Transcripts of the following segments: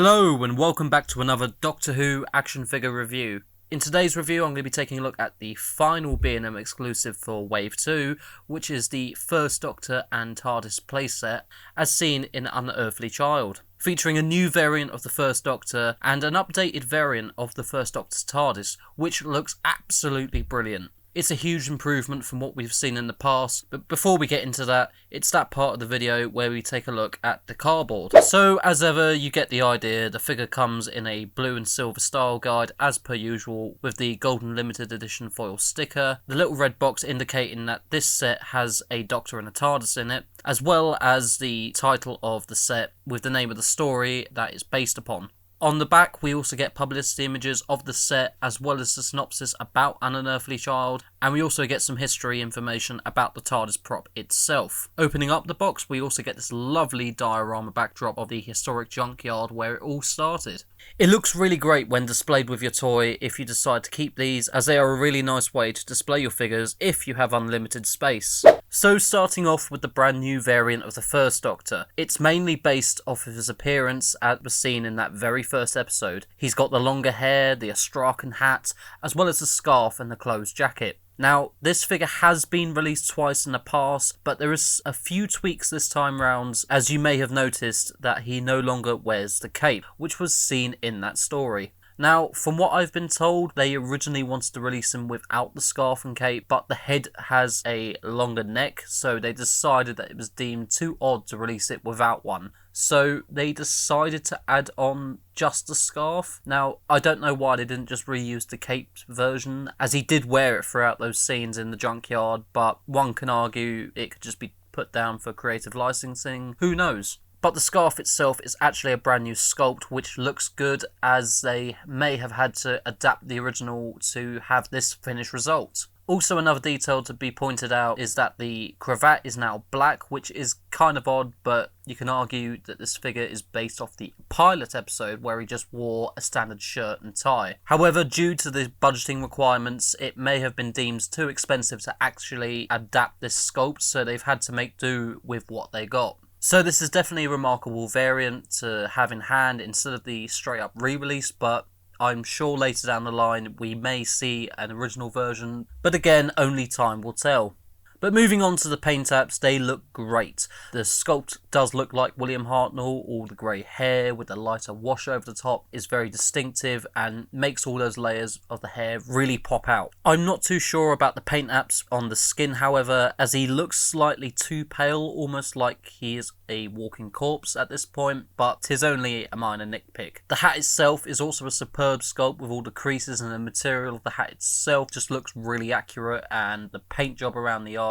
Hello and welcome back to another Doctor Who action figure review. In today's review I'm going to be taking a look at the final B&M exclusive for Wave 2, which is the First Doctor and Tardis playset as seen in An Unearthly Child, featuring a new variant of the First Doctor and an updated variant of the First Doctor's TARDIS, which looks absolutely brilliant. It's a huge improvement from what we've seen in the past, but before we get into that, it's that part of the video where we take a look at the cardboard. So as ever, you get the idea. The figure comes in a blue and silver style guide as per usual, with the golden limited edition foil sticker, the little red box indicating that this set has a Doctor and a TARDIS in it, as well as the title of the set with the name of the story that it's based upon. On the back, we also get publicity images of the set, as well as the synopsis about An Unearthly Child, and we also get some history information about the TARDIS prop itself. Opening up the box, we also get this lovely diorama backdrop of the historic junkyard where it all started. It looks really great when displayed with your toy if you decide to keep these, as they are a really nice way to display your figures if you have unlimited space. So starting off with the brand new variant of the First Doctor, it's mainly based off of his appearance as was seen in that very first episode. He's got the longer hair, the Astrakhan hat, as well as the scarf and the closed jacket. Now, this figure has been released twice in the past, but there is a few tweaks this time round, as you may have noticed that he no longer wears the cape, which was seen in that story. Now, from what I've been told, they originally wanted to release him without the scarf and cape, but the head has a longer neck, so they decided that it was deemed too odd to release it without one. So they decided to add on just the scarf. Now, I don't know why they didn't just reuse the caped version, as he did wear it throughout those scenes in the junkyard, but one can argue it could just be put down for creative licensing. Who knows? But the scarf itself is actually a brand new sculpt, which looks good, as they may have had to adapt the original to have this finished result. Also, another detail to be pointed out is that the cravat is now black, which is kind of odd, but you can argue that this figure is based off the pilot episode where he just wore a standard shirt and tie. However, due to the budgeting requirements, it may have been deemed too expensive to actually adapt this sculpt, so they've had to make do with what they got. So this is definitely a remarkable variant to have in hand instead of the straight up re-release, but I'm sure later down the line we may see an original version, but again, only time will tell. But moving on to the paint apps, they look great. The sculpt does look like William Hartnell. All the grey hair with the lighter wash over the top is very distinctive and makes all those layers of the hair really pop out. I'm not too sure about the paint apps on the skin, however, as he looks slightly too pale, almost like he is a walking corpse at this point, but 'tis only a minor nitpick. The hat itself is also a superb sculpt, with all the creases, and the material of the hat itself just looks really accurate, and the paint job around the eyes.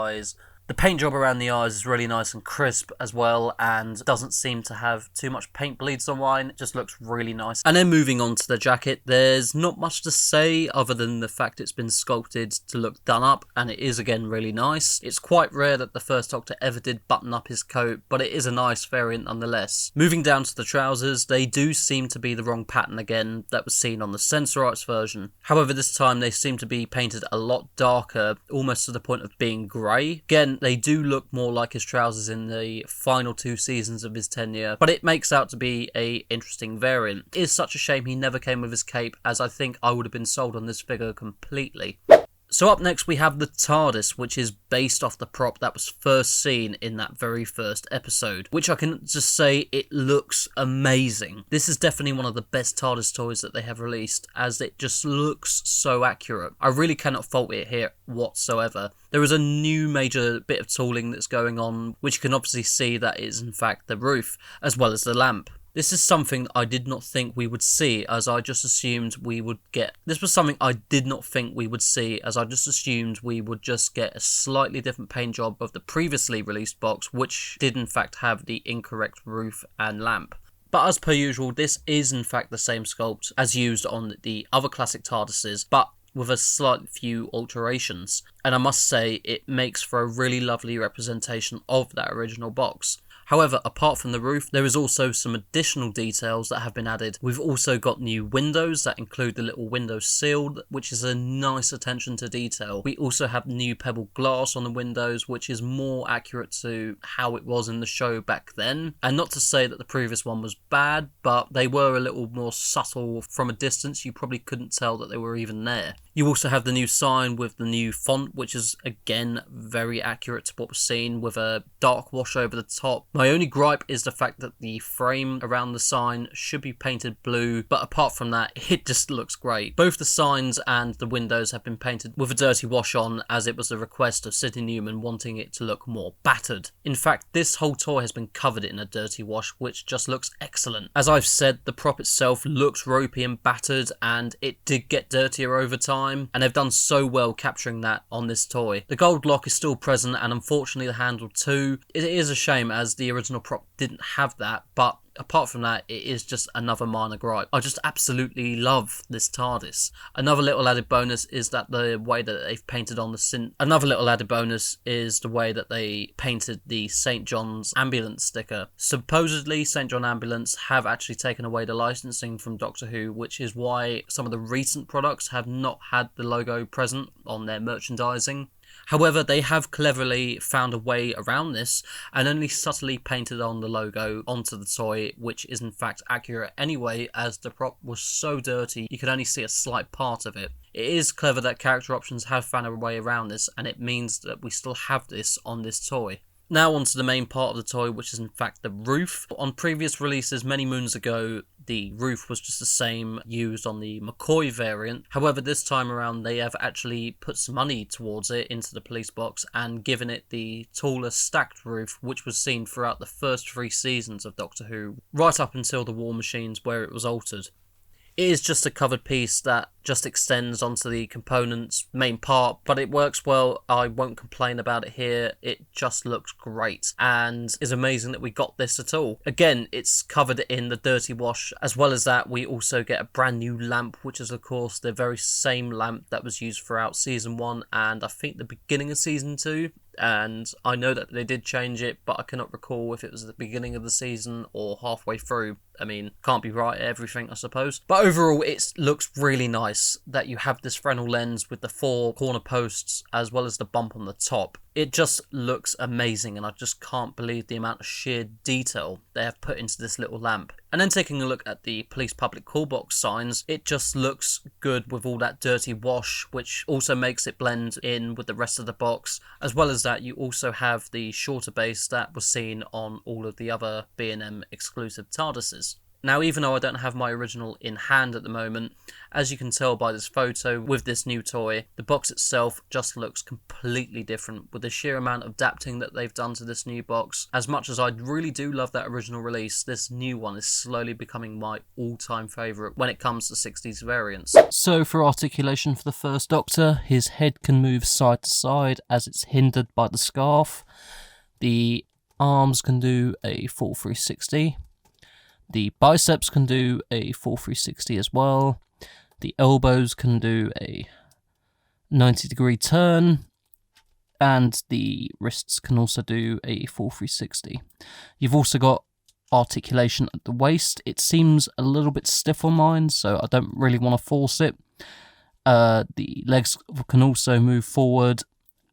The paint job around the eyes is really nice and crisp as well, and doesn't seem to have too much paint bleeds on mine. It just looks really nice. And then moving on to the jacket, there's not much to say other than the fact it's been sculpted to look done up, and it is again really nice. It's quite rare that the First Doctor ever did button up his coat, but it is a nice variant nonetheless. Moving down to the trousers, they do seem to be the wrong pattern again that was seen on the Censor Arts version. However, this time they seem to be painted a lot darker, almost to the point of being grey. Again, they do look more like his trousers in the final 2 seasons of his tenure, but it makes out to be a interesting variant. It is such a shame he never came with his cape, as I think I would have been sold on this figure completely. So up next we have the TARDIS, which is based off the prop that was first seen in that very first episode, which I can just say it looks amazing. This is definitely one of the best TARDIS toys that they have released, as it just looks so accurate. I really cannot fault it here whatsoever. There is a new major bit of tooling that's going on, which you can obviously see that is in fact the roof, as well as the lamp. This is something I did not think we would see, as I just assumed we would get... This was something I did not think we would see, as I just assumed we would just get a slightly different paint job of the previously released box, which did in fact have the incorrect roof and lamp. But as per usual, this is in fact the same sculpt as used on the other classic TARDISes, but with a slight few alterations. And I must say, it makes for a really lovely representation of that original box. However, apart from the roof, there is also some additional details that have been added. We've also got new windows that include the little window sill, which is a nice attention to detail. We also have new pebble glass on the windows, which is more accurate to how it was in the show back then. And not to say that the previous one was bad, but they were a little more subtle from a distance. You probably couldn't tell that they were even there. You also have the new sign with the new font, which is again very accurate to what was seen, with a dark wash over the top. My only gripe is the fact that the frame around the sign should be painted blue, but apart from that, it just looks great. Both the signs and the windows have been painted with a dirty wash on, as it was a request of Sidney Newman wanting it to look more battered. In fact, this whole toy has been covered in a dirty wash, which just looks excellent. As I've said, the prop itself looks ropey and battered, and it did get dirtier over time, and they've done so well capturing that on this toy. The gold lock is still present, and unfortunately the handle too. It is a shame, as the original prop didn't have that, but apart from that, it is just another minor gripe. I just absolutely love this TARDIS. Another little added bonus is that the way that they've painted on the Another little added bonus is the way that they painted the St. John's ambulance sticker. Supposedly, St. John Ambulance have actually taken away the licensing from Doctor Who, which is why some of the recent products have not had the logo present on their merchandising. However, they have cleverly found a way around this and only subtly painted on the logo onto the toy, which is in fact accurate anyway, as the prop was so dirty you could only see a slight part of it. It is clever that Character Options have found a way around this, and it means that we still have this on this toy. Now onto the main part of the toy, which is in fact the roof. On previous releases many moons ago, the roof was just the same used on the McCoy variant. However, this time around they have actually put some money towards it into the police box and given it the taller stacked roof, which was seen throughout the first 3 seasons of Doctor Who, right up until the War Machines, where it was altered. It is just a covered piece that just extends onto the component's main part, but it works well. I won't complain about it here. It just looks great, and is amazing that we got this at all. Again, it's covered in the dirty wash. As well as that, we also get a brand new lamp, which is of course the very same lamp that was used throughout season 1 and I think the beginning of season 2. And I know that they did change it, but I cannot recall if it was at the beginning of the season or halfway through. I mean, can't be right at everything, I suppose. But overall, it looks really nice that you have this Fresnel lens with the 4 corner posts as well as the bump on the top. It just looks amazing, and I just can't believe the amount of sheer detail they have put into this little lamp. And then taking a look at the police public call box signs, it just looks good with all that dirty wash, which also makes it blend in with the rest of the box. As well as that, you also have the shorter base that was seen on all of the other B&M exclusive TARDISes. Now, even though I don't have my original in hand at the moment, as you can tell by this photo with this new toy, the box itself just looks completely different with the sheer amount of adapting that they've done to this new box. As much as I really do love that original release, this new one is slowly becoming my all-time favourite when it comes to 60s variants. So for articulation for the First Doctor, his head can move side to side as it's hindered by the scarf. The arms can do a full 360. The biceps can do a full 360 as well. The elbows can do a 90-degree turn. And the wrists can also do a full 360. You've also got articulation at the waist. It seems a little bit stiff on mine, so I don't really want to force it. The legs can also move forward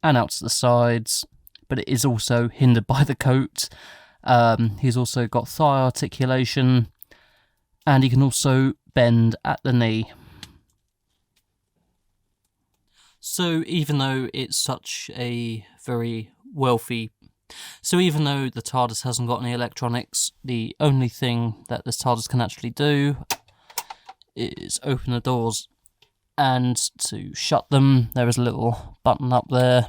and out to the sides, but it is also hindered by the coat. He's also got thigh articulation, and he can also bend at the knee. So even though it's such a very wealthy... So even though the TARDIS hasn't got any electronics, the only thing that this TARDIS can actually do is open the doors. And to shut them, there is a little button up there.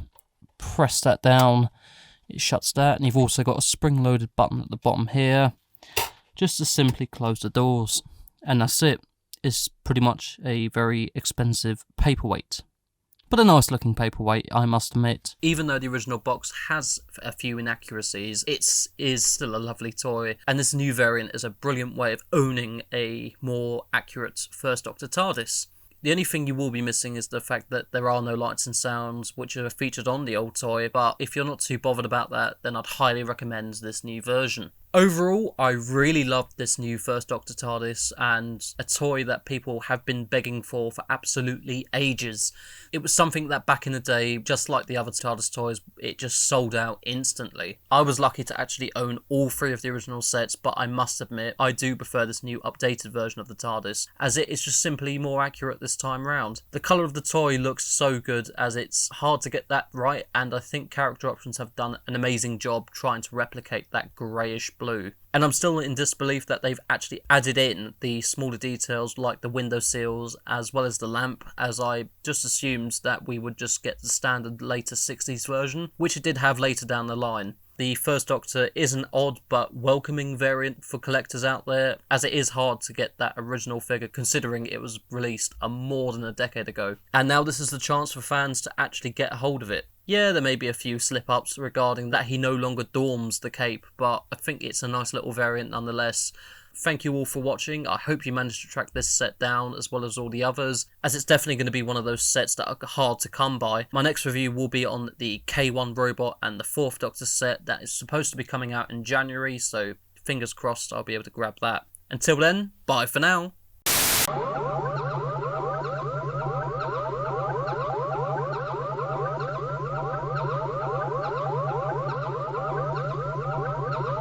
Press that down. It shuts that, and you've also got a spring-loaded button at the bottom here, just to simply close the doors. And that's it. It's pretty much a very expensive paperweight. But a nice-looking paperweight, I must admit. Even though the original box has a few inaccuracies, it is still a lovely toy, and this new variant is a brilliant way of owning a more accurate First Doctor TARDIS. The only thing you will be missing is the fact that there are no lights and sounds, which are featured on the old toy, but if you're not too bothered about that, then I'd highly recommend this new version. Overall, I really loved this new First Doctor TARDIS, and a toy that people have been begging for absolutely ages. It was something that back in the day, just like the other TARDIS toys, it just sold out instantly. I was lucky to actually own all 3 of the original sets, but I must admit, I do prefer this new updated version of the TARDIS, as it is just simply more accurate this time round. The colour of the toy looks so good, as it's hard to get that right, and I think Character Options have done an amazing job trying to replicate that greyish blue. And I'm still in disbelief that they've actually added in the smaller details like the window sills as well as the lamp, as I just assumed that we would just get the standard later 60s version, which it did have later down the line. The First Doctor is an odd but welcoming variant for collectors out there, as it is hard to get that original figure considering it was released more than a decade ago. And now this is the chance for fans to actually get a hold of it. Yeah, there may be a few slip-ups regarding that he no longer dorms the cape, but I think it's a nice little variant nonetheless. Thank you all for watching. I hope you managed to track this set down as well as all the others, as it's definitely going to be one of those sets that are hard to come by. My next review will be on the K1 robot and the 4th Doctor set that is supposed to be coming out in January, so fingers crossed I'll be able to grab that. Until then, bye for now.